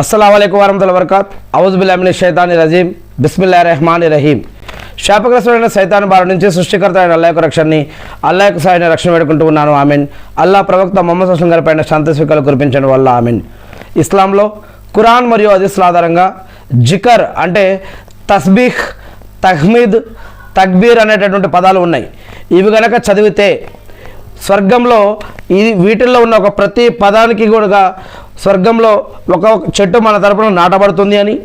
अस्सलामुअलैकुम वरहमतुल्लाहि वबरकातुहू औज़ु बिल्लाहि मिनश शैतानिर रजीम बिस्मिल्लाहिर रहमानिर रहीम శాపగ్రస్తుడైన సైతాను బారి నుంచి సృష్టికర్త అయిన అల్లాహ్ యొక్క రక్షణని అల్లాహ్ యొక్క సహాయాన్ని రక్షణ వేడుకుంటూ ఉన్నాను ఆమీన్. అల్లాహ్ ప్రవక్త ముహమ్మద్ సల్లల్లాహు అలైహి వసల్లం గారిపైన శాంతి స్వీకారాలు కురిపించడం వల్ల ఆమీన్. ఇస్లాంలో ఖురాన్ మరియు హదీస్ల ఆధారంగా జికర్ అంటే తస్బీహ్, తహ్మీద్, తక్బీర్ అనేటటువంటి పదాలు ఉన్నాయి. ఇవి గనక చదివితే స్వర్గంలో వీటిల్లో ఉన్న ఒక ప్రతి పదానికి కూడా స్వర్గంలో ఒక చెట్టు మన తరపున నాటబడుతుంది అని,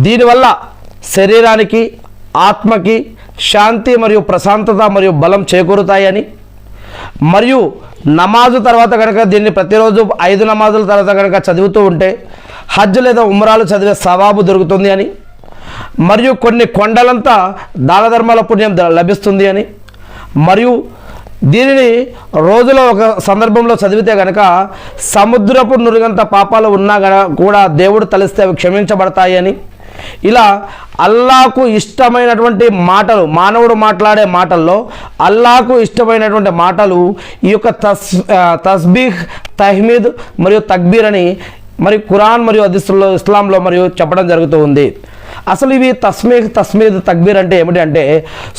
దీనివల్ల శరీరానికి ఆత్మకి శాంతి మరియు ప్రశాంతత మరియు బలం చేకూరుతాయని, మరియు నమాజు తర్వాత కనుక దీన్ని ప్రతిరోజు 5 నమాజుల తర్వాత కనుక చదువుతూ ఉంటే హజ్ లేదా ఉమ్రాలు చదివే సవాబు దొరుకుతుంది అని, మరియు కొన్ని కొండలంతా దాన ధర్మాల పుణ్యం లభిస్తుంది అని, మరియు దీనిని రోజులో ఒక సందర్భంలో చదివితే కనుక సముద్రపు నురుగంత పాపాలు ఉన్నా కూడా దేవుడు తలిస్తే అవి క్షమించబడతాయి అని, ఇలా అల్లాహకు ఇష్టమైనటువంటి మాటలు, మానవుడు మాట్లాడే మాటల్లో అల్లాహకు ఇష్టమైనటువంటి మాటలు ఈ యొక్క తస్బీహ్, తహ్మీద్ మరియు తక్బీర్ అని మరి ఖురాన్ మరియు హదీసుల్లో ఇస్లాంలో మరియు చెప్పడం జరుగుతూ ఉంది. అసలు ఇవి తస్మీద్ తక్బీర్ అంటే ఏమిటి అంటే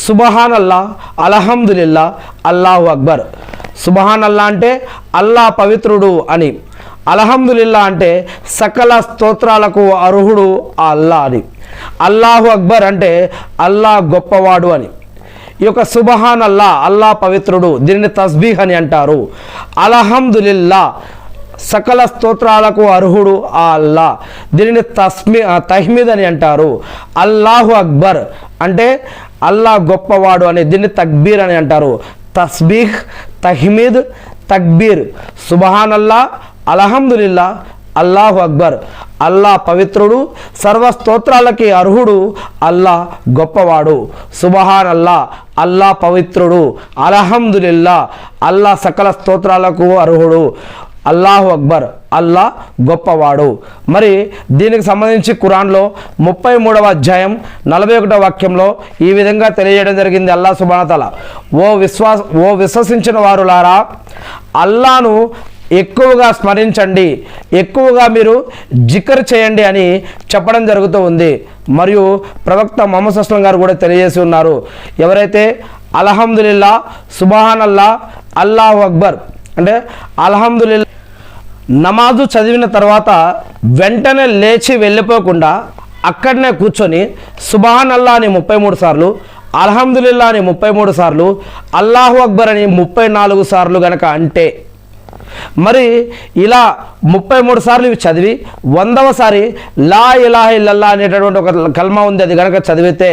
సుబహానల్లా, అల్హమ్దులిల్లా, అల్లాహు అక్బర్. సుబహానల్లా అంటే అల్లాహ్ పవిత్రుడు అని, అల్హమ్దులిల్లా అంటే సకల స్తోత్రాలకు అర్హుడు ఆ అల్లా అని, అల్లాహు అక్బర్ అంటే అల్లాహ్ గొప్పవాడు అని. ఈ యొక్క సుబహానల్లా అల్లాహ్ పవిత్రుడు, దీనిని తస్బీహ్ అని అంటారు. అల్హమ్దులిల్లా సకల స్తోత్రాలకు అర్హుడు ఆ అల్లా, దీనిని తహ్మీద్ అని అంటారు. అల్లాహు అక్బర్ అంటే అల్లాహ్ గొప్పవాడు అని, దీన్ని తక్బీర్ అని అంటారు. తస్బీహ్, తహ్మీద్, తక్బీర్. సుబహానల్లా, అల్హమ్దులిల్లా, అల్లాహు అక్బర్. అల్లాహ్ పవిత్రుడు, సర్వ స్తోత్రాలకి అర్హుడు, అల్లాహ్ గొప్పవాడు. సుబహానల్లా అల్లాహ్ పవిత్రుడు, అల్హమ్దులిల్లా అల్లాహ్ సకల స్తోత్రాలకు అర్హుడు, అల్లాహు అక్బర్ అల్లాహ్ గొప్పవాడు. మరి దీనికి సంబంధించి ఖురాన్లో 33వ అధ్యాయం 41వ వాక్యంలో ఈ విధంగా తెలియజేయడం జరిగింది. అల్లాహ్ సుబ్హానహు వ తఆలా ఓ విశ్వసించిన వారులారా, అల్లాహను ఎక్కువగా స్మరించండి, ఎక్కువగా మీరు జికర్ చేయండి అని చెప్పడం జరుగుతూ ఉంది. మరియు ప్రవక్త ముహమ్మద్ సల్లల్లాహు అలైహి వసల్లం గారు కూడా తెలియజేసి ఉన్నారు, ఎవరైతే అల్హమ్దులిల్లా, సుబ్హానల్లా, అల్లాహు అక్బర్ అంటే అల్హమ్దులిల్లా నమాజు చదివిన తర్వాత వెంటనే లేచి వెళ్ళిపోకుండా అక్కడనే కూర్చొని సుబ్హానల్లా అని 33 సార్లు, అల్హమ్దులిల్లా అని 33 సార్లు, అల్లాహు అక్బర్ అని 34 సార్లు గనక అంటే, మరి ఇలా 33 సార్లు ఇవి చదివి 100వ సారి లా ఇలాహ ఇల్లల్లా అనేటటువంటి ఒక కల్మా ఉంది, అది కనుక చదివితే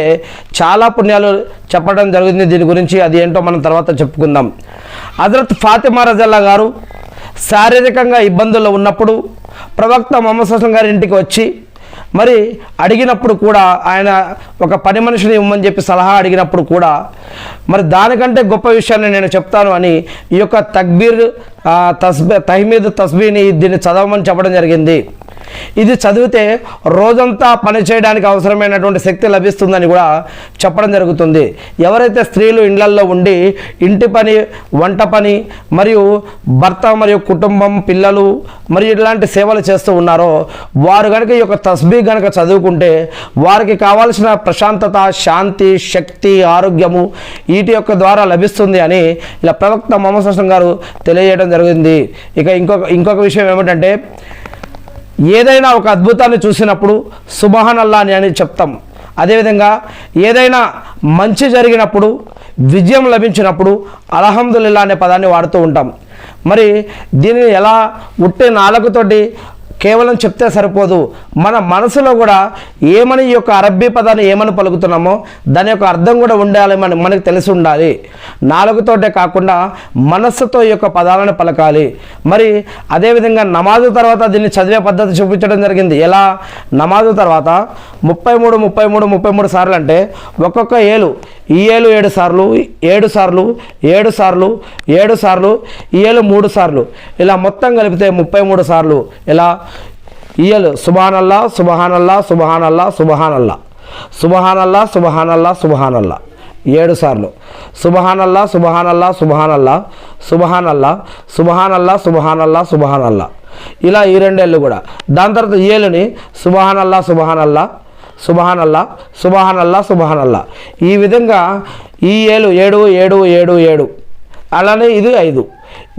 చాలా పుణ్యాలు చెప్పడం జరుగుతుంది. దీని గురించి అది ఏంటో మనం తర్వాత చెప్పుకుందాం. హజరత్ ఫాతిమా రజల్లాహు గారు శారీరకంగా ఇబ్బందుల్లో ఉన్నప్పుడు ప్రవక్త ముహమ్మద్ సల్లల్లాహు అలైహి వసల్లం గారి ఇంటికి వచ్చి మరి అడిగినప్పుడు కూడా, ఆయన ఒక పని మనిషిని ఇవ్వమని చెప్పి సలహా అడిగినప్పుడు కూడా, మరి దానికంటే గొప్ప విషయాన్ని నేను చెప్తాను అని ఈ యొక్క తక్బీర్, తహ్మీద్, తస్బీని దీన్ని చదవమని చెప్పడం జరిగింది. ఇది చదివితే రోజంతా పని చేయడానికి అవసరమైనటువంటి శక్తి లభిస్తుందని కూడా చెప్పడం జరుగుతుంది. ఎవరైతే స్త్రీలు ఇళ్లల్లో ఉండి ఇంటి పని, వంట పని మరియు భర్త మరియు కుటుంబం, పిల్లలు మరియు ఇలాంటి సేవలు చేస్తూ ఉన్నారో వారు కనుక ఈ యొక్క తస్బీహ్ కనుక చదువుకుంటే వారికి కావాల్సిన ప్రశాంతత, శాంతి, శక్తి, ఆరోగ్యము వీటి యొక్క ద్వారా లభిస్తుంది అని ఇలా ప్రవక్త ముహమ్మద్ సల్లల్లాహు అలైహి వసల్లం గారు తెలియజేయడం జరిగింది. ఇక ఇంకొక విషయం ఏమిటంటే, ఏదైనా ఒక అద్భుతాన్ని చూసినప్పుడు సుబ్హానల్లా అని చెప్తాం. అదేవిధంగా ఏదైనా మంచి జరిగినప్పుడు, విజయం లభించినప్పుడు అల్హమ్దులిల్లా అనే పదాన్ని వాడుతూ ఉంటాం. మరి దీనిని ఎలా ఉట్టే నాలుకతోటి కేవలం చెప్తే సరిపోదు, మన మనసులో కూడా ఏమని ఈ యొక్క అరబ్బీ పదాన్ని ఏమని పలుకుతున్నామో దాని యొక్క అర్థం కూడా ఉండాలి, మనకు తెలిసి ఉండాలి. నాలుగుతోటే కాకుండా మనస్సుతో ఈ యొక్క పదాలను పలకాలి. మరి అదేవిధంగా నమాజు తర్వాత దీన్ని చదివే పద్ధతి చూపించడం జరిగింది. ఎలా? నమాజు తర్వాత 33 సార్లు అంటే ఒక్కొక్క ఏలు, ఈ ఏలు 7 సార్లు, 7 సార్లు, 7 సార్లు, 7 సార్లు, ఈ ఏలు 3 సార్లు, ఇలా మొత్తం కలిపితే 33 సార్లు. ఇలా ఇయలు సుబ్హానల్లా, సుబ్హానల్లా, సుబ్హానల్లా, సుబ్హానల్లా, సుబ్హానల్లా, సుబ్హానల్లా, సుబ్హానల్లా 7 సార్లు, సుబ్హానల్లా, సుబ్హానల్లా, సుబ్హానల్లా, సుబ్హానల్లా, సుబ్హానల్లా, సుబ్హానల్లా, సుబ్హానల్లా, ఇలా ఈ రెండేళ్ళు కూడా. దాని తర్వాత ఏలుని సుబహానల్లా సుబహానల్లా సుబహానల్లా సుబహానల్లా సుబహానల్లా, ఈ విధంగా ఈ ఏలు 7 7 7 7, అలానే ఇది 5,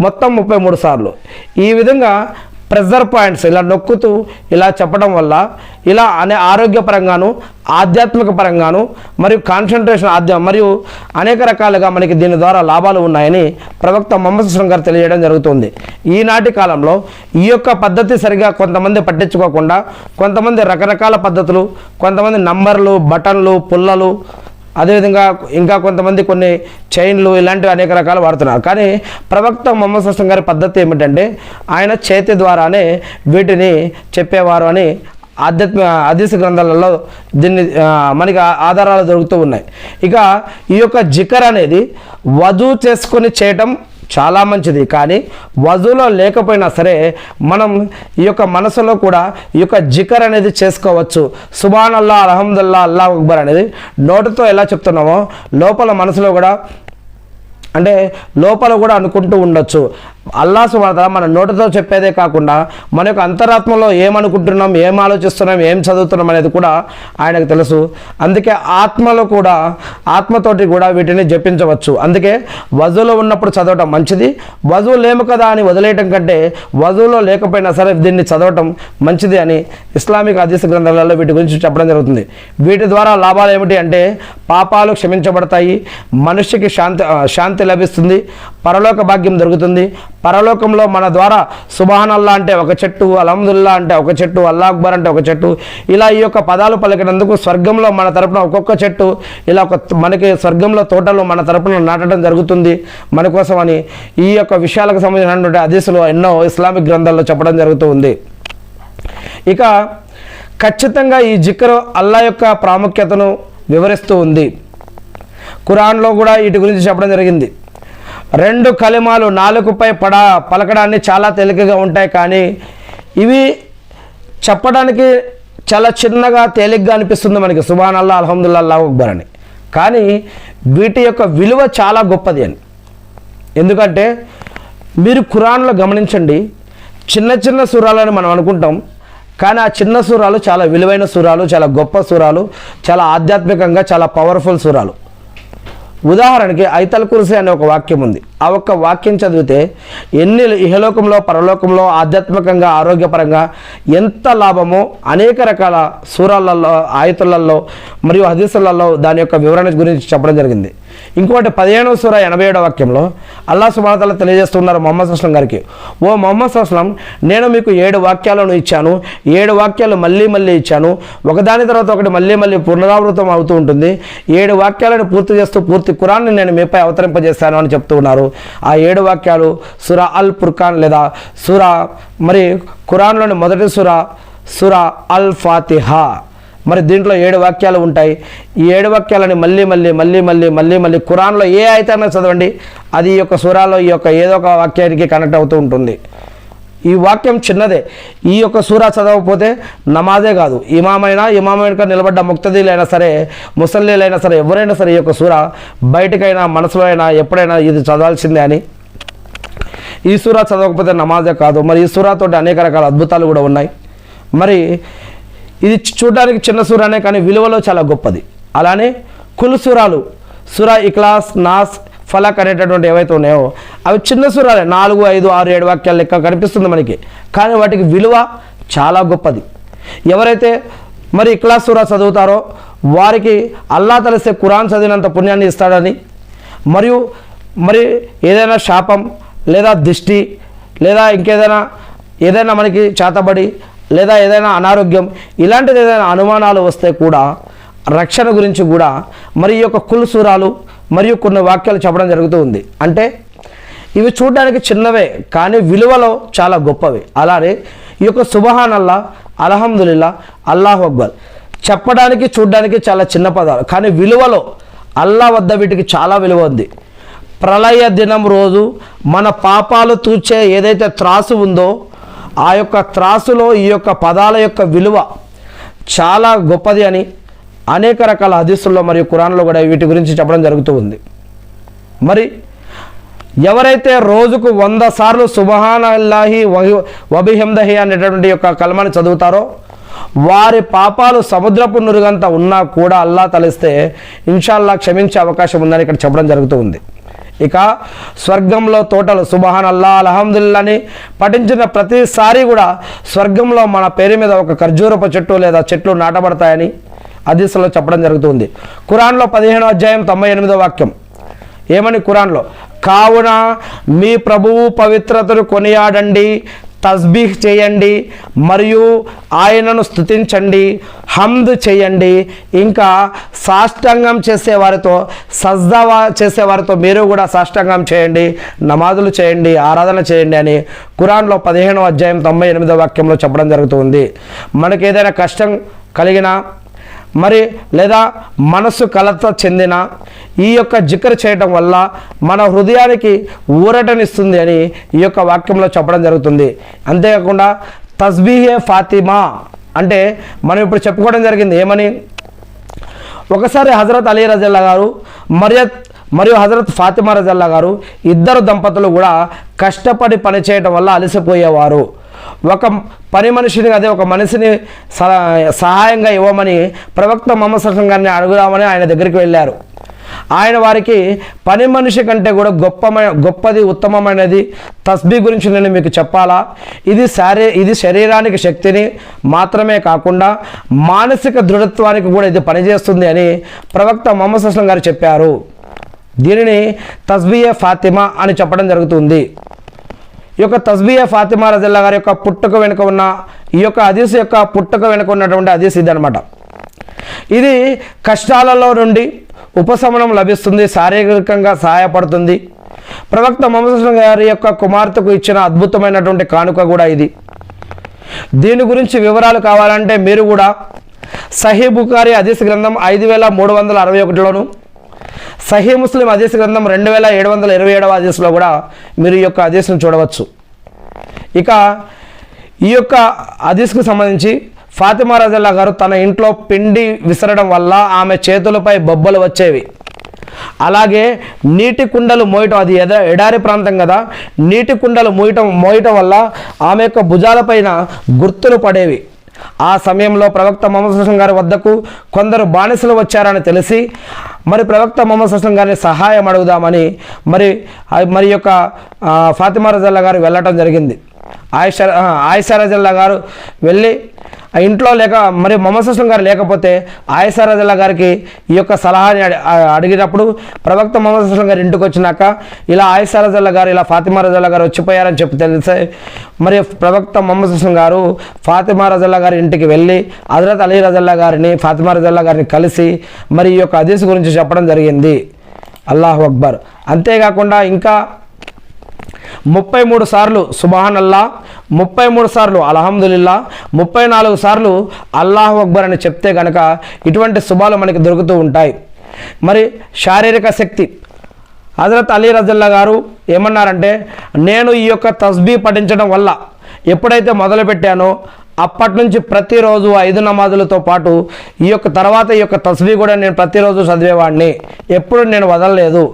మొత్తం 33 సార్లు. ఈ విధంగా ప్రెజర్ పాయింట్స్ ఇలా నొక్కుతూ ఇలా చెప్పడం వల్ల ఇలా ఆరోగ్యపరంగాను ఆధ్యాత్మిక పరంగాను మరియు కాన్సన్ట్రేషన్ మరియు అనేక రకాలుగా మనకి దీని ద్వారా లాభాలు ఉన్నాయని ప్రవక్త ముహమ్మద్ సల్లల్లాహు అలైహి వసల్లం గారు తెలియజేయడం జరుగుతుంది. ఈనాటి కాలంలో ఈ యొక్క పద్ధతి సరిగా కొంతమంది పట్టించుకోకుండా కొంతమంది రకరకాల పద్ధతులు, కొంతమంది నంబర్లు, బటన్లు, పుల్లలు, అదేవిధంగా ఇంకా కొంతమంది కొన్ని చైన్లు ఇలాంటివి అనేక రకాలు వాడుతున్నారు. కానీ ప్రవక్త ముహమ్మద్ సల్లల్లాహు అలైహి వసల్లం గారి పద్ధతి ఏమిటంటే ఆయన చేతి ద్వారానే వీటిని చెప్పేవారు అని హదీస్ గ్రంథాలలో దీన్ని మనకి ఆధారాలు దొరుకుతూ ఉన్నాయి. ఇక ఈ యొక్క జికర్ అనేది వజూ చేసుకొని చేయటం చాలా మంచిది. కానీ వజూలో లేకపోయినా సరే మనం ఈ యొక్క మనసులో కూడా ఈ యొక్క జికర్ అనేది చేసుకోవచ్చు. సుబ్హానల్లాహ్, అల్హమ్దులిల్లాహ్, అల్లాహు అక్బర్ అనేది నోటితో ఎలా చెప్తున్నామో లోపల మనసులో కూడా అంటే లోపల కూడా అనుకుంటూ ఉండొచ్చు. అల్లాహ్ సుబ్హానహు వ తఆలా మన నోటితో చెప్పేదే కాకుండా మన యొక్క అంతరాత్మలో ఏమనుకుంటున్నాం, ఏం ఆలోచిస్తున్నాం, ఏం చదువుతున్నాం అనేది కూడా ఆయనకు తెలుసు. అందుకే ఆత్మలో కూడా ఆత్మతోటి కూడా వీటిని జపించవచ్చు. అందుకే వజూలో ఉన్నప్పుడు చదవటం మంచిది. వజూ లేము కదా అని వదిలేయటం కంటే వజూలో లేకపోయినా సరే దీన్ని చదవటం మంచిది అని ఇస్లామిక్ హదీస్ గ్రంథాలలో వీటి గురించి చెప్పడం జరుగుతుంది. వీటి ద్వారా లాభాలు ఏమిటి అంటే పాపాలు క్షమించబడతాయి, మనిషికి శాంతి లభిస్తుంది, పరలోక భాగ్యం దొరుకుతుంది. పరలోకంలో మన ద్వారా సుబ్హానల్లా అంటే ఒక చెట్టు, అల్హమ్దులిల్లాహ్ అంటే ఒక చెట్టు, అల్లాహు అక్బర్ అంటే ఒక చెట్టు, ఇలా ఈ యొక్క పదాలు పలికినందుకు స్వర్గంలో మన తరపున ఒక్కొక్క చెట్టు ఇలా మనకి స్వర్గంలో తోటలు మన తరపున నాటడం జరుగుతుంది మన కోసం అని ఈ యొక్క విషయాలకు సంబంధించినటువంటి హదీసులు ఎన్నో ఇస్లామిక్ గ్రంథాల్లో చెప్పడం జరుగుతూ ఉంది. ఇక ఖచ్చితంగా ఈ జిక్ర్ అల్లాహ్ యొక్క ప్రాముఖ్యతను వివరిస్తూ ఉంది. ఖురాన్లో కూడా వీటి గురించి చెప్పడం జరిగింది. 2 కలిమాలు నాలుకపై పలకడాన్ని చాలా తేలికగా ఉంటాయి, కానీ ఇవి చెప్పడానికి చాలా చిన్నగా తేలిగ్గా అనిపిస్తుంది మనకి, సుబ్హానల్లాహ్, అల్హమ్దులిల్లాహ్, అల్లాహు అక్బర్ అని. కానీ వీటి యొక్క విలువ చాలా గొప్పది అని. ఎందుకంటే మీరు ఖురాన్లో గమనించండి, చిన్న చిన్న సూరాలని మనం అనుకుంటాం, కానీ ఆ చిన్న సూరాలు చాలా విలువైన సూరాలు, చాలా గొప్ప సూరాలు, చాలా ఆధ్యాత్మికంగా చాలా పవర్ఫుల్ సూరాలు. ఉదాహరణకి ఐతల్ కుర్సీ అనే ఒక వాక్యం ఉంది. ఆ ఒక్క వాక్యం చదివితే ఎన్ని ఇహలోకంలో పరలోకంలో ఆధ్యాత్మికంగా ఆరోగ్యపరంగా ఎంత లాభమో అనేక రకాల సూరాలలో, ఆయతులలో మరియు హదీసులలో దాని యొక్క వివరణ గురించి చెప్పడం జరిగింది. ఇంకోటి 15వ సూర 87వ వాక్యంలో అల్లాహ్ సుబ్హానహు వ తఆలా తెలియజేస్తున్నారు ముహమ్మద్ సల్లల్లాహు అలైహి వసల్లం గారికి, ఓ ముహమ్మద్ సల్లల్లాహు అలైహి వసల్లం, నేను మీకు 7 వాక్యాలను ఇచ్చాను, 7 వాక్యాలు మళ్ళీ మళ్ళీ ఇచ్చాను, ఒకదాని తర్వాత ఒకటి మళ్ళీ మళ్ళీ పునరావృతం అవుతూ ఉంటుంది. 7 వాక్యాలను పూర్తి చేస్తూ పూర్తి ఖురాన్ని నేను మీపై అవతరింపజేస్తాను అని చెప్తూ ఉన్నారు. ఆ 7 వాక్యాలు సూరా అల్ ఫుర్ఖాన్ లేదా సూరా మరి ఖురాన్లోని మొదటి సూరా అల్ ఫాతిహా. మరి దీంట్లో 7 వాక్యాలు ఉంటాయి. ఈ 7 వాక్యాలని మళ్ళీ మళ్ళీ మళ్ళీ మళ్ళీ మళ్ళీ మళ్ళీ ఖురాన్లో ఏ అయితేనా చదవండి, అది ఈ యొక్క సూరాలో ఈ యొక్క ఏదో ఒక వాక్యానికి కనెక్ట్ అవుతూ ఉంటుంది. ఈ వాక్యం చిన్నదే. ఈ యొక్క సూరా చదవకపోతే నమాజే కాదు, ఇమామైనా నిలబడ్డ ముక్తదీలైనా సరే, ముసల్లీలైనా సరే, ఎవరైనా సరే ఈ యొక్క సూరా బయటకైనా మనసులో అయినా ఎప్పుడైనా ఇది చదవాల్సిందే అని. ఈ సూరా చదవకపోతే నమాజే కాదు. మరి ఈ సూరాతో అనేక రకాల అద్భుతాలు కూడా ఉన్నాయి. మరి ఇది చూడడానికి చిన్న సూరానే, కానీ విలువలో చాలా గొప్పది. అలానే కుల్ సూరాలు, సూరా ఇఖ్లాస్, నాస్, ఫలక్ అనేటటువంటి ఏవైతే ఉన్నాయో అవి చిన్న సూరాలే, 4 5 6 7 వాక్యాల లెక్క కనిపిస్తుంది మనకి, కానీ వాటికి విలువ చాలా గొప్పది. ఎవరైతే మరి ఇఖ్లాస్ సూరా చదువుతారో వారికి అల్లాహ్ తలిస్తే ఖురాన్ చదివినంత పుణ్యాన్ని ఇస్తాడని, మరియు మరి ఏదైనా శాపం లేదా దిష్టి లేదా ఏదైనా మనకి చేతబడి లేదా ఏదైనా అనారోగ్యం ఇలాంటిది ఏదైనా అనుమానాలు వస్తే కూడా రక్షణ గురించి కూడా మరి ఈ యొక్క కుల్ సూరాలు మరియు కొన్ని వాక్యాలు చెప్పడం జరుగుతూ ఉంది. అంటే ఇవి చూడడానికి చిన్నవే, కానీ విలువలో చాలా గొప్పవి. అలానే ఈ యొక్క సుబ్హానల్లాహ్, అల్హమ్దులిల్లాహ్, అల్లాహు అక్బర్ చెప్పడానికి చూడడానికి చాలా చిన్న పదాలు, కానీ విలువలో అల్లాహ్ వద్ద వీటికి చాలా విలువ ఉంది. ప్రళయ దినం రోజు మన పాపాలు తూచే ఏదైతే త్రాసు ఉందో ఆ యొక్క త్రాసులో ఈ యొక్క పదాల యొక్క విలువ చాలా గొప్పది అని అనేక రకాల హదీసుల్లో మరియు ఖురాన్లో కూడా వీటి గురించి చెప్పడం జరుగుతూ ఉంది. మరి ఎవరైతే రోజుకు 100 సార్లు సుబ్హానల్లాహి వబిహమ్దిహి అనేటటువంటి యొక్క కల్మాని చదువుతారో వారి పాపాలు సముద్రపు నురుగంత ఉన్నా కూడా అల్లా తలిస్తే ఇన్షాల్లా క్షమించే అవకాశం ఉందని ఇక్కడ చెప్పడం జరుగుతూ ఉంది. ఇక స్వర్గంలో తోటలు సుబ్హానల్లా అల్హమ్దులిల్లా అని పఠించిన ప్రతిసారి కూడా స్వర్గంలో మన పేరు మీద ఒక ఖర్జూరపు చెట్టు లేదా చెట్లు నాటబడతాయని హదీసులో చెప్పడం జరుగుతుంది. ఖురాన్లో 15వ అధ్యాయం 98వ వాక్యం ఏమని ఖురాన్లో, కావున మీ ప్రభువు పవిత్రతను కొనియాడండి, తస్బీహ్ చేయండి మరియు ఆయనను స్తుతించండి, హమ్ద్ చేయండి, ఇంకా సాష్టాంగం చేసేవారితో సజ్దా చేసేవారితో మీరు కూడా సాష్టాంగం చేయండి, నమాజులు చేయండి, ఆరాధన చేయండి అని ఖురాన్లో 15వ అధ్యాయం 98వ వాక్యంలో చెప్పడం జరుగుతుంది. మనకి ఏదైనా కష్టం కలిగినా మరి లేదా మనస్సు కలత చెందిన ఈ యొక్క జిక్ర్ చేయటం వల్ల మన హృదయానికి ఊరటనిస్తుంది అని ఈ యొక్క వాక్యంలో చెప్పడం జరుగుతుంది. అంతేకాకుండా తస్బీహే ఫాతిమా అంటే మనం ఇప్పుడు చెప్పుకోవడం జరిగింది ఏమని, ఒకసారి హజరత్ అలీ రజల్లా గారు మరియు హజరత్ ఫాతిమా రజల్లా గారు ఇద్దరు దంపతులు కూడా కష్టపడి పనిచేయటం వల్ల అలసిపోయేవారు. ఒక పని మనిషిని అదే ఒక మనిషిని సహాయంగా ఇవ్వమని ప్రవక్త ముహమ్మద్ సల్లల్లాహు అలైహి వసల్లం గారిని అడుగుదామని ఆయన దగ్గరికి వెళ్ళారు. ఆయన వారికి పని మనిషి కంటే కూడా గొప్పది ఉత్తమమైనది తస్బీ గురించి నేను మీకు చెప్పాలా, ఇది శరీరానికి శక్తిని మాత్రమే కాకుండా మానసిక దృఢత్వానికి కూడా ఇది పనిచేస్తుంది అని ప్రవక్త ముహమ్మద్ సల్లల్లాహు అలైహి వసల్లం గారు చెప్పారు. దీనిని తస్బీహే ఫాతిమా అని చెప్పడం జరుగుతుంది. ఈ యొక్క తస్బీహే ఫాతిమా రజల్లా గారి యొక్క పుట్టుక వెనుక ఉన్న ఈ యొక్క హదీస్ యొక్క పుట్టుక వెనుక ఉన్నటువంటి హదీస్ ఇది అనమాట. ఇది కష్టాలలో నుండి ఉపశమనం లభిస్తుంది, శారీరకంగా సహాయపడుతుంది. ప్రవక్త ముహమ్మద్ సల్లల్లాహు అలైహి వసల్లం గారి యొక్క కుమార్తెకు ఇచ్చిన అద్భుతమైనటువంటి కానుక కూడా ఇది. దీని గురించి వివరాలు కావాలంటే మీరు కూడా సహీ బుఖారీ హదీస్ గ్రంథం 5361లోను సహీ ముస్లిం హదీస్ గ్రంథం 2727వ హదీస్లో కూడా మీరు ఈ యొక్క హదీస్ను చూడవచ్చు. ఇక ఈ యొక్క హదీస్కు సంబంధించి ఫాతిమా రజల్లా గారు తన ఇంట్లో పిండి విసరడం వల్ల ఆమె చేతులపై బొబ్బలు వచ్చేవి. అలాగే నీటి కుండలు మోయటం, అది ఎడారి ప్రాంతం కదా, నీటి కుండలు మోయటం వల్ల ఆమె యొక్క భుజాలపైన గుర్తులు పడేవి. ఆ సమయంలో ప్రవక్త ముహమ్మద్ సల్లల్లాహు అలైహి వసల్లం గారి వద్దకు కొందరు బానిసలు వచ్చారని తెలిసి మరి ప్రవక్త ముహమ్మద్ సల్లల్లాహు అలైహి వసల్లం గారిని సహాయం అడుగుదామని మరి యొక్క ఫాతిమా రజల్లా గారు వెళ్ళటం జరిగింది. ఆయిషా రజల్లా గారు వెళ్ళి ఇంట్లో మరి ముహమ్మద్ సల్లల్లాహు అలైహి వసల్లం గారు లేకపోతే ఆయిషా రజల్లా గారికి ఈ యొక్క సలహాని అడిగినప్పుడు ప్రవక్త ముహమ్మద్ సల్లల్లాహు అలైహి వసల్లం గారు ఇంటికి వచ్చినాక ఇలా ఆయిషా రజల్లా గారు ఇలా ఫాతిమా రజల్లా గారు వచ్చిపోయారని చెప్పి తెలిసే మరి ప్రవక్త ముహమ్మద్ సల్లల్లాహు అలైహి వసల్లం గారు ఫాతిమా రజల్లా గారి ఇంటికి వెళ్ళి హజరత్ అలీ రజల్లా గారిని ఫాతిమా రజల్లా గారిని కలిసి మరి ఈ యొక్క హదీస్ గురించి చెప్పడం జరిగింది. అల్లాహు అక్బర్. అంతేకాకుండా ఇంకా 33 సార్లు సుబ్హానల్లా, 33 సార్లు అల్హమ్దులిల్లా, 34 సార్లు అల్లాహు అక్బర్ అని చెప్తే కనుక ఇటువంటి శుభాలు మనకి దొరుకుతూ ఉంటాయి. మరి శారీరక శక్తి హజరత్ అలీ రజల్లా గారు ఏమన్నారంటే, నేను ఈ యొక్క తస్బీ పఠించడం వల్ల ఎప్పుడైతే మొదలుపెట్టానో అప్పటి నుంచి ప్రతిరోజు 5 నమాజులతో పాటు ఈ యొక్క తస్బీ కూడా నేను ప్రతిరోజు చదివేవాడిని, ఎప్పుడు నేను వదలలేదు.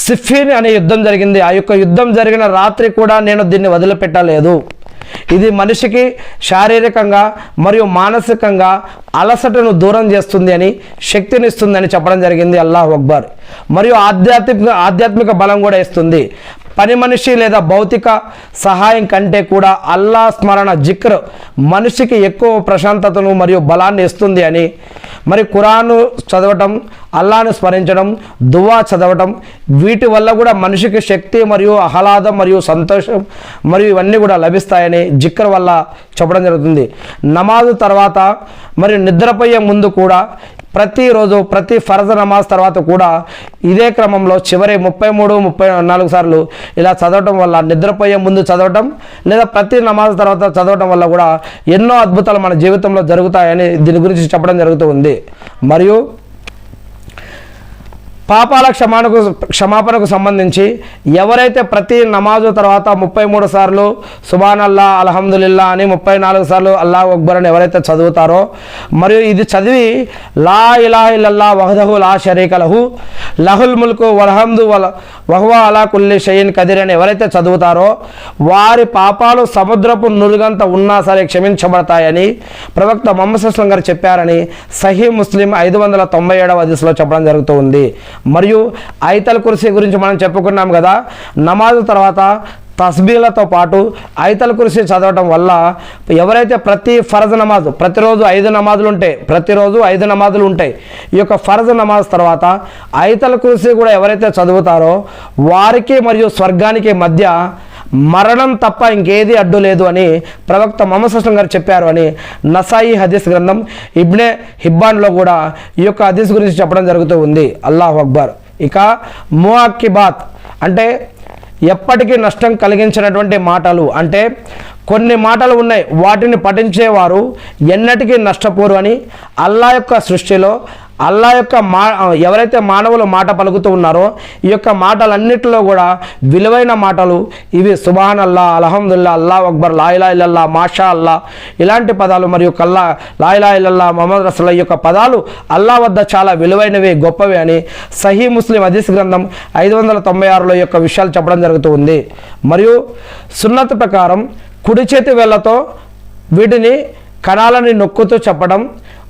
సిఫీన్ అనే యుద్ధం జరిగింది, ఆ యొక్క యుద్ధం జరిగిన రాత్రి కూడా నేను దీన్ని వదిలిపెట్టలేదు. ఇది మనిషికి శారీరకంగా మరియు మానసికంగా అలసటను దూరం చేస్తుంది అని, శక్తినిస్తుంది అని చెప్పడం జరిగింది. అల్లాహు అక్బర్. మరియు ఆధ్యాత్మిక బలం కూడా ఇస్తుంది. పని మనిషి లేదా భౌతిక సహాయం కంటే కూడా అల్లా స్మరణ జిక్ర్ మనిషికి ఎక్కువ ప్రశాంతతను మరియు బలాన్ని ఇస్తుంది అని, మరి ఖురాను చదవటం, అల్లాను స్మరించడం, దువా చదవటం, వీటి వల్ల కూడా మనిషికి శక్తి మరియు ఆహ్లాదం మరియు సంతోషం మరియు ఇవన్నీ కూడా లభిస్తాయని జిక్ర్ వల్ల చెప్పడం జరుగుతుంది. నమాజు తర్వాత మరియు నిద్రపోయే ముందు కూడా ప్రతిరోజు ప్రతి ఫర్జ్ నమాజ్ తర్వాత కూడా ఇదే క్రమంలో చివరి 33-34 సార్లు ఇలా చదవటం వల్ల, నిద్రపోయే ముందు చదవటం లేదా ప్రతి నమాజ్ తర్వాత చదవటం వల్ల కూడా ఎన్నో అద్భుతాలు మన జీవితంలో జరుగుతాయని దీని గురించి చెప్పడం జరుగుతూ ఉంది. మరియు పాపాల క్షమాపణకు సంబంధించి ఎవరైతే ప్రతి నమాజు తర్వాత 33 సార్లు సుబానల్లా అల్హమ్దులిల్లా అని 34 సార్లు అల్లాహు అక్బర్ అని ఎవరైతే చదువుతారో మరియు ఇది చదివి లా ఇలాహ ఇల్లల్లా వహదహు లా షరీక లహు లహుల్ ముల్కు వల్హమ్దు వహువ అలా కుల్లి షైఇన్ కదీర్ అని ఎవరైతే చదువుతారో వారి పాపాలు సముద్రపు నురుగంత ఉన్నా సరే క్షమించబడతాయని ప్రవక్త ముహమ్మద్ సల్లల్లాహు అలైహి వసల్లం గారు చెప్పారని సహీహ్ ముస్లిం 597వ హదీస్లో చెప్పడం జరుగుతూ ఉంది. మరియు ఐతల్ కుర్సీ గురించి మనం చెప్పుకున్నాం కదా, నమాజు తర్వాత తస్బీలతో పాటు ఐతల్ కుర్సీ చదవటం వల్ల ఎవరైతే ప్రతి ఫర్జ్ నమాజు ప్రతిరోజు 5 నమాజులు ఉంటాయి, ప్రతిరోజు 5 నమాజులు ఉంటాయి. ఈ యొక్క ఫర్జ్ నమాజ్ తర్వాత ఐతల్ కుర్సీ కూడా ఎవరైతే చదువుతారో వారికి మరియు స్వర్గానికి మధ్య మరణం తప్ప ఇంకేది అడ్డు లేదు అని ప్రవక్త ముహమ్మద్ సల్లల్లాహు అలైహి వసల్లం గారు చెప్పారు అని నసాయి హదీస్ గ్రంథం ఇబ్నే హిబ్బాన్లో కూడా ఈ యొక్క హదీస్ గురించి చెప్పడం జరుగుతూ ఉంది. అల్లాహు అక్బర్. ఇక ముఅక్కిబాత్ అంటే ఎప్పటికీ నష్టం కలిగించినటువంటి మాటలు, అంటే కొన్ని మాటలు ఉన్నాయి వాటిని పఠించేవారు ఎన్నటికీ నష్టపోరు అని అల్లాహ్ యొక్క సృష్టిలో అల్లాహ్ యొక్క ఎవరైతే మానవులు మాట పలుకుతూ ఉన్నారో ఈ యొక్క మాటలన్నిటిలో కూడా విలువైన మాటలు ఇవి సుబ్హానల్లా, అల్హమ్దులిల్లా, అల్లాహు అక్బర్, లా ఇలాహ ఇల్లల్లా, మాషా అల్లా ఇలాంటి పదాలు మరియు లా ఇలాహ ఇల్లల్లా ముహమ్మద్ రసూలుల్లాహ్ ఈ యొక్క పదాలు అల్లాహ్ వద్ద చాలా విలువైనవి, గొప్పవి అని సహీహ్ ముస్లిం హదీస్ గ్రంథం 596లో ఈ యొక్క విషయాలు చెప్పడం జరుగుతూ ఉంది. మరియు సున్నత్ ప్రకారం కుడి చేతి వేళ్లతో కణాలని నొక్కుతూ చెప్పడం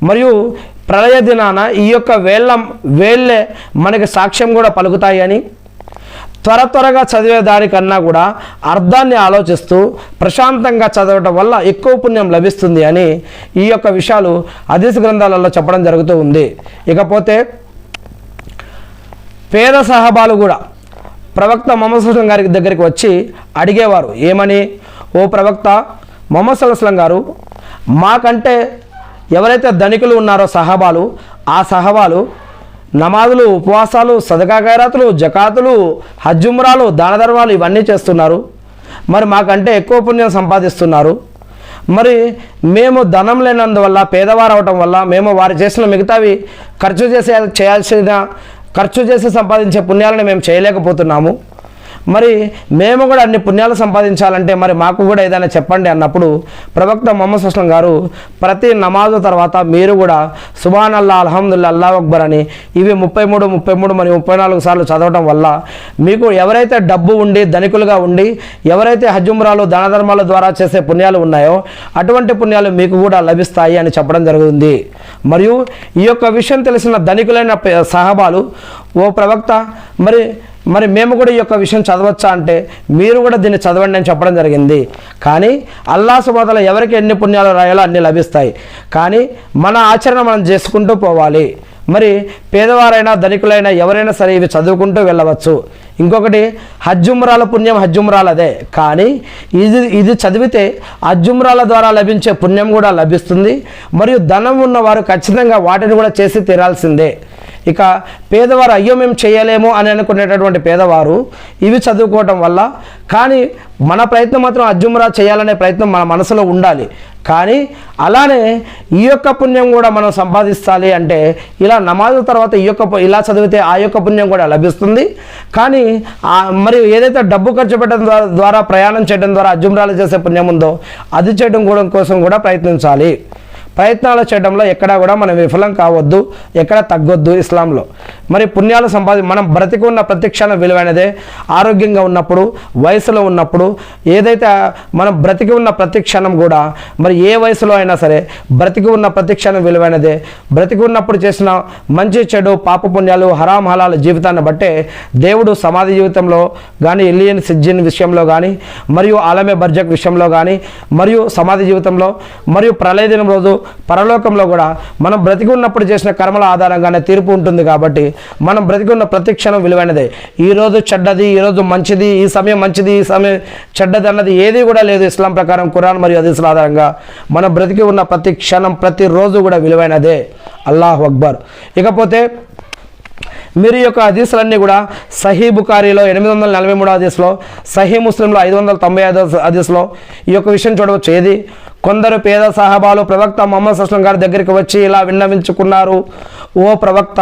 మరియు ప్రళయ దినాన ఈ యొక్క వేళ్ళే మనకి సాక్ష్యం కూడా పలుకుతాయి అని త్వరగా చదివే దానికన్నా కూడా అర్థాన్ని ఆలోచిస్తూ ప్రశాంతంగా చదవటం వల్ల ఎక్కువ పుణ్యం లభిస్తుంది అని ఈ యొక్క విషయాలు హదీస్ గ్రంథాలలో చెప్పడం జరుగుతూ ఉంది. ఇకపోతే పేద సహాబాలు కూడా ప్రవక్త ముహమ్మద్ సల్లల్లాహు అలైహి వసల్లం గారి దగ్గరికి వచ్చి అడిగేవారు, ఏమని, ఓ ప్రవక్త ముహమ్మద్ సల్లల్లాహు అలైహి వసల్లం గారు, మాకంటే ఎవరైతే ధనికులు ఉన్నారో సహాబాలు, ఆ సహాబాలు నమాజులు, ఉపవాసాలు, సదకా ఖైరాతులు, జకాతులు, హజ్ ఉమ్రాలు, దాన ధర్మాలు ఇవన్నీ చేస్తున్నారు, మరి మాకంటే ఎక్కువ పుణ్యం సంపాదిస్తున్నారు. మరి మేము ధనం లేనందువల్ల పేదవారు అవటం వల్ల మేము వారు చేసిన మిగతావి ఖర్చు చేసి సంపాదించే పుణ్యాలను మేము చేయలేకపోతున్నాము. మరి మేము కూడా అన్ని పుణ్యాలు సంపాదించాలంటే మరి మాకు కూడా ఏదైనా చెప్పండి అన్నప్పుడు ప్రవక్త ముహమ్మద్ సల్లల్లాహు అలైహి వసల్లం గారు ప్రతి నమాజు తర్వాత మీరు కూడా సుబ్హానల్లా, అల్హమ్దులిల్లా, అల్లాహు అక్బర్ అని ఇవి 33 మరియు 34 సార్లు చదవటం వల్ల మీకు ఎవరైతే డబ్బు ఉండి ధనికులుగా ఉండి ఎవరైతే హజ్ ఉమ్రాలు, దాన ధర్మాల ద్వారా చేసే పుణ్యాలు ఉన్నాయో అటువంటి పుణ్యాలు మీకు కూడా లభిస్తాయి అని చెప్పడం జరుగుతుంది. మరియు ఈ యొక్క విషయం తెలిసిన ధనికులైన సహాబాలు, ఓ ప్రవక్త మరి మేము కూడా ఈ యొక్క విషయం చదవచ్చా అంటే మీరు కూడా దీన్ని చదవండి అని చెప్పడం జరిగింది. కానీ అల్లాహ్ సుబ్హానహు వ తఆలా ఎవరికి ఎన్ని పుణ్యాలు రాయాలో అన్ని లభిస్తాయి, కానీ మన ఆచరణ మనం చేసుకుంటూ పోవాలి. మరి పేదవారైనా ధనికులైనా ఎవరైనా సరే ఇవి చదువుకుంటూ వెళ్ళవచ్చు. ఇంకొకటి హజ్ ఉమ్రాల పుణ్యం హజ్ ఉమ్రాలదే, కానీ ఇది చదివితే హజ్ ఉమ్రాల ద్వారా లభించే పుణ్యం కూడా లభిస్తుంది. మరియు ధనం ఉన్నవారు ఖచ్చితంగా వాటిని కూడా చేసి తీరాల్సిందే. ఇక పేదవారు అయ్యో మేము చేయలేము అని అనుకునేటటువంటి పేదవారు ఇవి చదువుకోవటం వల్ల, కానీ మన ప్రయత్నం మాత్రం హజ్ ఉమ్రా చేయాలనే ప్రయత్నం మన మనసులో ఉండాలి. కానీ అలానే ఈ యొక్క పుణ్యం కూడా మనం సంపాదించాలి అంటే ఇలా నమాజు తర్వాత ఇలా చదివితే ఆ యొక్క పుణ్యం కూడా లభిస్తుంది. కానీ మరియు ఏదైతే డబ్బు ఖర్చు పెట్టడం ద్వారా ప్రయాణం చేయడం ద్వారా హజ్ ఉమ్రాలు చేసే పుణ్యం ఉందో అది చేయడం కోసం కూడా ప్రయత్నించాలి. ప్రయత్నాలు చేయడంలో ఎక్కడా కూడా మనం విఫలం కావద్దు, ఎక్కడ తగ్గొద్దు ఇస్లాంలో. మరి పుణ్యాలు మనం బ్రతికి ఉన్న ప్రతి క్షణం విలువైనదే. ఆరోగ్యంగా ఉన్నప్పుడు, వయసులో ఉన్నప్పుడు, ఏదైతే మనం బ్రతికి ఉన్న ప్రతి క్షణం కూడా మరి ఏ వయసులో అయినా సరే బ్రతికి ఉన్న ప్రతి క్షణం విలువైనదే. బ్రతికి ఉన్నప్పుడు చేసిన మంచి చెడు పాప పుణ్యాలు హరాం హలాల జీవితాన్ని బట్టే దేవుడు సమాధి జీవితంలో కానీ ఇలియన్ సిజ్జిన్ విషయంలో కానీ మరియు ఆలమే బర్జక్ విషయంలో కానీ మరియు సమాధి జీవితంలో మరియు ప్రళయ దినం రోజు పరలోకంలో కూడా మనం బ్రతికి ఉన్నప్పుడు చేసిన కర్మల ఆధారంగానే తీర్పు ఉంటుంది. కాబట్టి మనం బ్రతికి ఉన్న ప్రతి క్షణం విలువైనదే. ఈరోజు చెడ్డది, ఈరోజు మంచిది, ఈ సమయం మంచిది, ఈ సమయం చెడ్డది అన్నది ఏది కూడా లేదు. ఇస్లాం ప్రకారం ఖురాన్ మరియు హదీసుల ఆధారంగా మనం బ్రతికి ఉన్న ప్రతి క్షణం ప్రతిరోజు కూడా విలువైనదే. అల్లాహు అక్బర్. ఇకపోతే మీరు ఈ యొక్క హదీసులన్నీ కూడా సహీ బుఖారీలో 843 హదీస్లో, సహీ ముస్లింలో 595 హదీస్లో ఈ యొక్క విషయం చూడవచ్చు. ఏది, కొందరు పేద సహాబాలు ప్రవక్త ముహమ్మద్ సల్లల్లాహు అలైహి వసల్లం గారి దగ్గరికి వచ్చి ఇలా విన్నవించుకున్నారు, ఓ ప్రవక్త,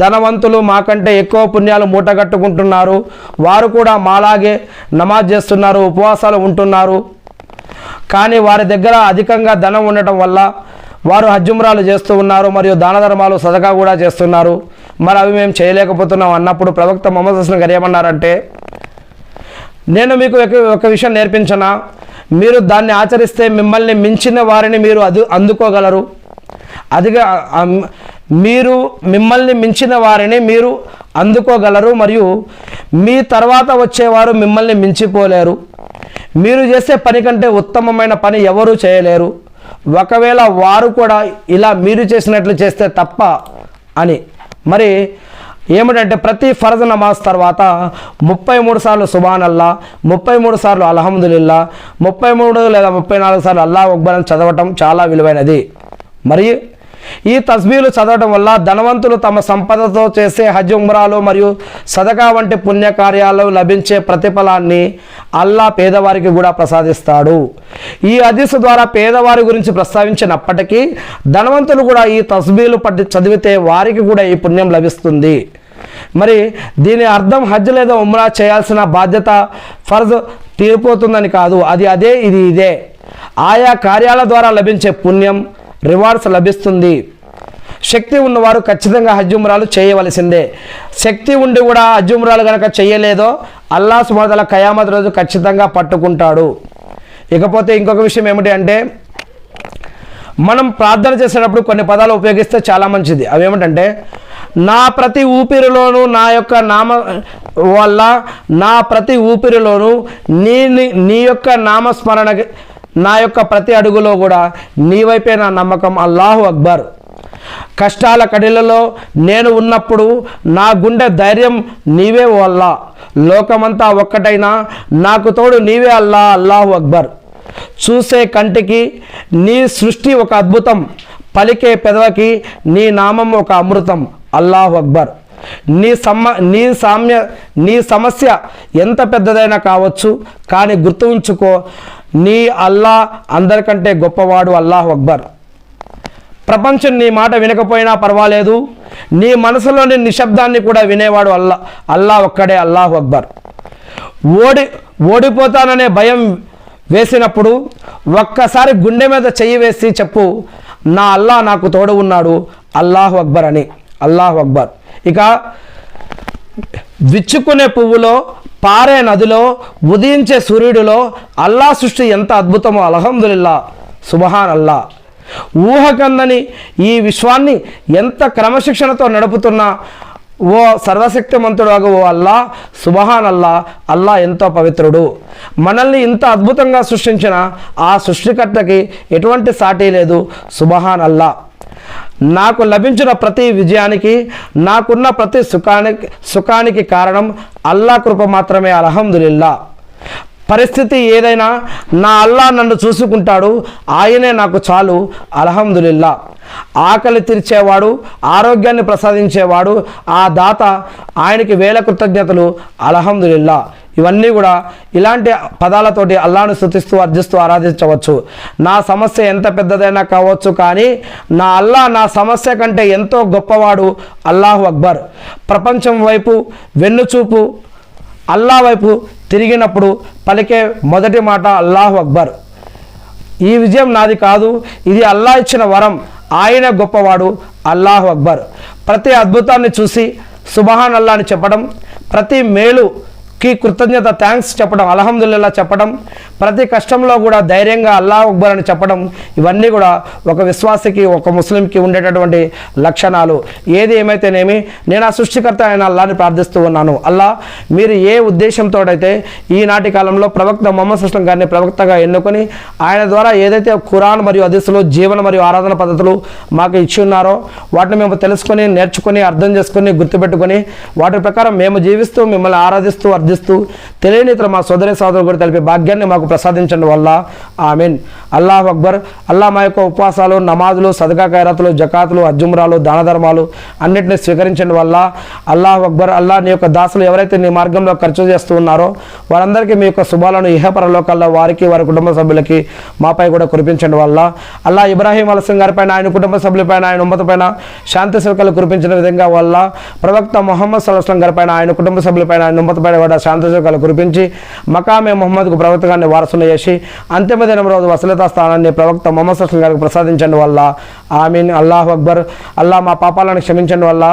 ధనవంతులు మాకంటే ఎక్కువ పుణ్యాలు మూటగట్టుకుంటున్నారు, వారు కూడా మాలాగే నమాజ్ చేస్తున్నారు, ఉపవాసాలు ఉంటున్నారు, కానీ వారి దగ్గర అధికంగా ధనం ఉండటం వల్ల వారు హజ్జుమ్రాలు చేస్తూ ఉన్నారు మరియు దాన ధర్మాలు సదకా కూడా చేస్తున్నారు, మరి అవి మేము చేయలేకపోతున్నాం అన్నప్పుడు ప్రవక్త ముహమ్మద్ సల్లల్లాహు అలైహి వసల్లం గారు ఏమన్నారంటే, నేను మీకు ఒక విషయం నేర్పించనా, మీరు దాన్ని ఆచరిస్తే మిమ్మల్ని మించిన వారిని మీరు అందుకోగలరు, మిమ్మల్ని మించిన వారిని మీరు అందుకోగలరు మరియు మీ తర్వాత వచ్చేవారు మిమ్మల్ని మించిపోలేరు, మీరు చేసే పని కంటే ఉత్తమమైన పని ఎవరూ చేయలేరు, ఒకవేళ వారు కూడా ఇలా మీరు చేసినట్లు చేస్తే తప్ప అని. మరి ఏమిటంటే ప్రతి ఫర్జ్ నమాజ్ తర్వాత 33 సార్లు సుబ్హానల్లా, 33 సార్లు అల్హమ్దులిల్లా, 33 లేదా 34 సార్లు అల్లాహు అక్బర్ అని చదవటం చాలా విలువైనది. మరి ఈ తస్బీలు చదవటం వల్ల ధనవంతులు తమ సంపదతో చేసే హజ్ ఉమ్రాలు మరియు సదకా వంటి పుణ్యకార్యాలు లభించే ప్రతిఫలాన్ని అల్లా పేదవారికి కూడా ప్రసాదిస్తాడు. ఈ హదీసు ద్వారా పేదవారి గురించి ప్రస్తావించినప్పటికీ ధనవంతులు కూడా ఈ తస్బీలు చదివితే వారికి కూడా ఈ పుణ్యం లభిస్తుంది. మరి దీని అర్థం హజ్ లేదా ఉమ్రా చేయాల్సిన బాధ్యత ఫర్జ్ తీరిపోతుందని కాదు, అది అదే ఇది ఇదే. ఆయా కార్యాల ద్వారా లభించే పుణ్యం రివార్డ్స్ లభిస్తుంది. శక్తి ఉన్నవారు ఖచ్చితంగా హజ్ ఉమ్రాలు చేయవలసిందే. శక్తి ఉండి కూడా హజ్ ఉమ్రాలు కనుక చేయలేదో అల్లాహ్ సుబ్హానహు వ తఆలా ఖయామత్ రోజు ఖచ్చితంగా పట్టుకుంటాడు. ఇకపోతే ఇంకొక విషయం ఏమిటి అంటే, మనం ప్రార్థన చేసేటప్పుడు కొన్ని పదాలు ఉపయోగిస్తే చాలా మంచిది. అవి ఏమిటంటే, నా ప్రతి ఊపిరిలోనూ నా యొక్క నామ వల్ల నా ప్రతి ఊపిరిలోనూ నీ యొక్క నామస్మరణ, నా యొక్క ప్రతి అడుగులో కూడా నీ వైపే నా నమ్మకం, అల్లాహు అక్బర్. కష్టాల కడిలలో నేను ఉన్నప్పుడు నా గుండె ధైర్యం నీవే ఓ అల్లా, లోకమంతా ఒక్కటైనా నాకు తోడు నీవే అల్లా, అల్లాహు అక్బర్. చూసే కంటికి నీ సృష్టి ఒక అద్భుతం, పలికే పెదవికి నీ నామం ఒక అమృతం, అల్లాహు అక్బర్. నీ సమస్య ఎంత పెద్దదైనా కావచ్చు, కానీ గుర్తు ఉంచుకో, నీ అల్లా అందరికంటే గొప్పవాడు, అల్లాహు అక్బర్. ప్రపంచం నీ మాట వినకపోయినా పర్వాలేదు, నీ మనసులోని నిశ్శబ్దాన్ని కూడా వినేవాడు అల్లా ఒక్కడే, అల్లాహు అక్బర్. ఓడిపోతాననే భయం వేసినప్పుడు ఒక్కసారి గుండె మీద చెయ్యి వేసి చెప్పు, నా అల్లా నాకు తోడు ఉన్నాడు, అల్లాహు అక్బర్ అని, అల్లాహు అక్బర్. ఇక విచ్చుకునే పువ్వులో, పారే నదిలో, ఉదయించే సూర్యుడిలో అల్లా సృష్టి ఎంత అద్భుతమో, అల్హమ్దులిల్లా, సుబ్హాన్ అల్లా. ఊహకందని ఈ విశ్వాన్ని ఎంత క్రమశిక్షణతో నడుపుతున్న ఓ సర్వశక్తిమంతుడు ఓ అల్లా, సుబ్హాన్ అల్లా, అల్లా ఎంతో పవిత్రుడు. మనల్ని ఇంత అద్భుతంగా సృష్టించిన ఆ సృష్టికర్తకి ఎటువంటి సాటి లేదు, సుబ్హాన్ అల్లా. నాకు లభించిన ప్రతి విజయానికి, నాకున్న ప్రతి సుఖానికి కారణం అల్లా కృప మాత్రమే, అల్హమ్దులిల్లా. పరిస్థితి ఏదైనా నా అల్లా నన్ను చూసుకుంటాడు, ఆయనే నాకు చాలు, అల్హమ్దులిల్లా. ఆకలి తీర్చేవాడు, ఆరోగ్యాన్ని ప్రసాదించేవాడు ఆ దాత, ఆయనకి వేల కృతజ్ఞతలు, అల్హమ్దులిల్లా. ఇవన్నీ కూడా ఇలాంటి పదాలతోటి అల్లాను స్తుతిస్తూ అర్జిస్తూ ఆరాధించవచ్చు. నా సమస్య ఎంత పెద్దదైనా కావచ్చు, కానీ నా అల్లా నా సమస్య కంటే ఎంతో గొప్పవాడు, అల్లాహు అక్బర్. ప్రపంచం వైపు వెన్నుచూపు అల్లా వైపు తిరిగినప్పుడు పలికే మొదటి మాట అల్లాహు అక్బర్. ఈ విజయం నాది కాదు, ఇది అల్లా ఇచ్చిన వరం, ఆయన గొప్పవాడు, అల్లాహు అక్బర్. ప్రతి అద్భుతాన్ని చూసి సుబ్హాన్ అల్లా అని చెప్పడం, ప్రతి మేలుకి కృతజ్ఞత థ్యాంక్స్ చెప్పడం, అల్హమ్దులిల్లా చెప్పడం, ప్రతి కష్టంలో కూడా ధైర్యంగా అల్లాహు అక్బర్ అని చెప్పడం, ఇవన్నీ కూడా ఒక విశ్వాసికి, ఒక ముస్లింకి ఉండేటటువంటి లక్షణాలు. ఏది ఏమైతేనేమి నేను ఆ సృష్టికర్త అయిన అల్లాని ప్రార్థిస్తూ ఉన్నాను. అల్లా, మీరు ఏ ఉద్దేశంతో అయితే ఈనాటి కాలంలో ప్రవక్త ముహమ్మద్ సల్లల్లాహు అలైహి వసల్లం గారిని ప్రవక్తగా ఎన్నుకొని ఆయన ద్వారా ఏదైతే ఖురాన్ మరియు హదీసులు, జీవన మరియు ఆరాధన పద్ధతులు మాకు ఇచ్చి ఉన్నారో వాటిని మేము తెలుసుకొని, నేర్చుకొని, అర్థం చేసుకొని, గుర్తుపెట్టుకొని వాటి ప్రకారం మేము జీవిస్తూ మిమ్మల్ని ఆరాధిస్తూ ప్రార్థిస్తూ తెలియని ఇతర మా సోదరి సోదరులు కూడా తెలిపే భాగ్యాన్ని మాకు ప్రసాదించండి వల్ల ఆమీన్. అల్లాహ్ అక్బర్. అల్లా మా యొక్క ఉపవాసాలు, నమాజులు, సదకా ఖైరాతులు, జకాతులు, అజ్జుమ్రాలు, దాన ధర్మాలు అన్నింటినీ స్వీకరించండి వల్ల అల్లాహ్ అక్బర్. అల్లా నీ యొక్క దాసులు ఎవరైతే నీ మార్గంలో ఖర్చు చేస్తూ ఉన్నారో వారందరికీ మీ యొక్క శుభాలను ఇహపరలోకాల్లో వారికి వారి కుటుంబ సభ్యులకి మాపై కూడా కురిపించండి వల్ల అల్లా ఇబ్రాహీం అలసం గారిపైన, ఆయన కుటుంబ సభ్యులపైన, ఆయన ఉమ్మతపైన శాంతి శిల్కలు కురిపించిన విధంగా వల్ల ప్రవక్త మొహమ్మద్ సల్లాహం గారిపైన, ఆయన కుటుంబ సభ్యులపైన, ఆయన ఉమ్మతపైన కూడా శాంతి శిల్కలు కురిపించి మకామే మొహమ్మద్కు ప్రవక్తగాన్ని వారసును చేసి అంతిమ దినం రోజు వసలతా స్థానాన్ని ప్రవక్త మొహమ్మద్ సల్లాహం గారికి ప్రసాదించండి వల్ల ఆమీన్. అల్లాహ్ అక్బర్. అల్లా మా పాపాలను క్షమించండి వల్ల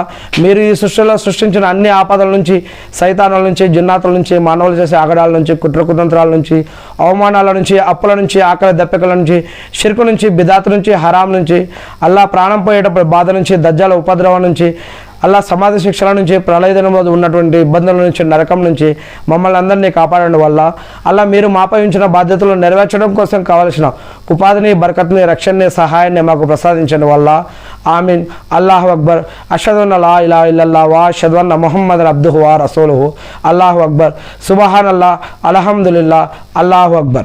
మీరు ఈ సృష్టిలో సృష్టించిన అన్ని ఆపదల నుంచి, సైతానుల నుంచి, జిన్నాతుల నుంచి, మానవులు చేసే ఆగడాల నుంచి, కుట్రకుతంత్రాల నుంచి, అవమానాల నుంచి, అప్పుల నుంచి, ఆకలి దప్పికల నుంచి, షిర్కు నుంచి, బిదాత్ నుంచి, హరాం నుంచి, అల్లా ప్రాణం పోయేటప్పుడు బాధ నుంచి, దజ్జాల ఉపద్రవం నుంచి, అల్లా సమాధి శిక్షల నుంచి, ప్రళయదినం రోజు ఉన్నటువంటి ఇబ్బందుల నుంచి, నరకం నుంచి మమ్మల్ని అందరినీ కాపాడండి వల్ల అల్లా మీరు మాపై ఉంచిన బాధ్యతలు నెరవేర్చడం కోసం కావలసిన ఉపాధిని, బరకత్ని, రక్షణని, సహాయాన్ని మాకు ప్రసాదించండి వల్ల ఆమీన్. అల్లాహు అక్బర్. అషహదు అన్న లా ఇలాహ ఇల్లల్లాహ్ వ అషహదు అన్న ముహమ్మదన్ అబ్దుహు వ రసూలుహు. అల్లాహు అక్బర్. సుబ్హానల్లాహ్, అల్హమ్దులిల్లాహ్, అల్లాహు అక్బర్.